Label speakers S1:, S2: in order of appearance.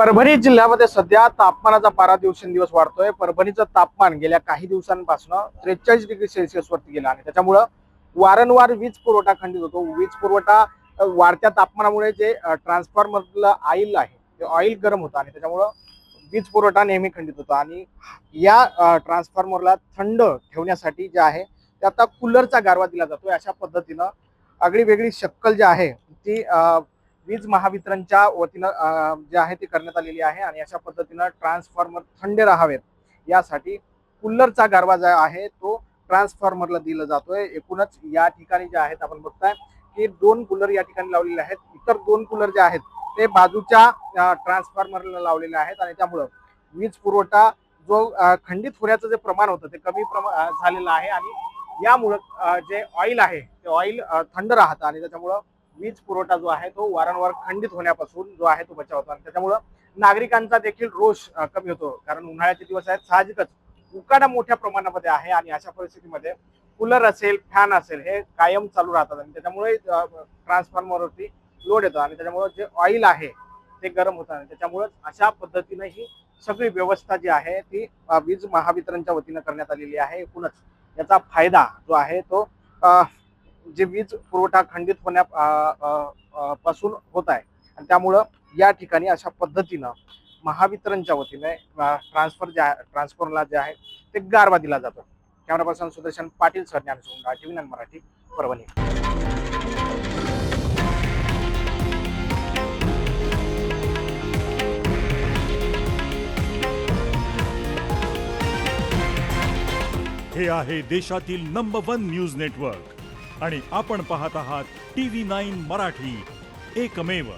S1: परभणी जिल्ह्यामध्ये सध्या तापमानाचा पारा दिवसेंदिवस वाढतोय। परभणीचं तापमान गेल्या काही दिवसांपासून 43 डिग्री सेल्सिअस वरती गेलं आणि त्याच्यामुळं वारंवार वीज पुरवठा खंडित होतो। वीज पुरवठा वाढत्या तापमानामुळे जे ट्रान्सफॉर्मरला ऑइल आहे ते ऑइल गरम होतं आणि त्याच्यामुळं वीज पुरवठा नेहमी खंडित होतो आणि या ट्रान्सफॉर्मरला थंड ठेवण्यासाठी जे आहे ते आता कूलरचा गारवा दिला जातोय। अशा पद्धतीनं आगळी वेगळी शक्कल जी आहे ती वीज महावितरणच्या वतीनं जे आहे ती करण्यात आलेली आहे आणि अशा पद्धतीनं ट्रान्सफॉर्मर थंड राहावेत यासाठी कूलरचा गारवा जो आहे तो ट्रान्सफॉर्मरला दिला जातोय। एकूणच या ठिकाणी जे आहेत आपण बघताय की 2 कूलर या ठिकाणी लावलेले आहेत। इतर 2 कूलर जे आहेत ते बाजूच्या ट्रान्सफॉर्मरला लावलेले आहेत आणि त्यामुळं वीज पुरवठा जो खंडित होण्याचं जे प्रमाण होतं ते कमी झालेलं आहे आणि यामुळं जे ऑइल आहे ते ऑइल थंड राहतं आणि त्याच्यामुळं वीज पुरवठा जो आहे तो वारंवार खंडित होण्यापासून जो आहे तो बचाव होतो आणि त्याच्यामुळं नागरिकांचा देखील रोष कमी होतो। कारण उन्हाळ्याचे दिवस आहेत, साहजिकच उकाडा मोठ्या प्रमाणामध्ये आहे आणि अशा परिस्थितीमध्ये कूलर असेल फॅन असेल हे कायम चालू राहतात आणि त्याच्यामुळे ट्रान्सफॉर्मरवरती लोड येतो आणि त्याच्यामुळे जे ऑइल आहे ते गरम होतं आणि त्याच्यामुळे अशा पद्धतीने ही सगळी व्यवस्था जी आहे ती वीज महावितरणच्या वतीनं करण्यात आलेली आहे। एकूणच याचा फायदा जो आहे तो जे वीज पुरवठा खंडित होण्या पासून होत आहे आणि त्यामुळं या ठिकाणी अशा पद्धतीनं महावितरणच्या वतीने ट्रान्सफॉर्मरला जे आहे ते गारवा दिला जातो। Camera person Sudarshan Patil sir, ज्ञानसुंदर TV9 मराठी, परभणी।
S2: हे आहे देशातील नंबर 1 न्यूज नेटवर्क आणि आपण पाहत आहात TV9 मराठी, एकमेव।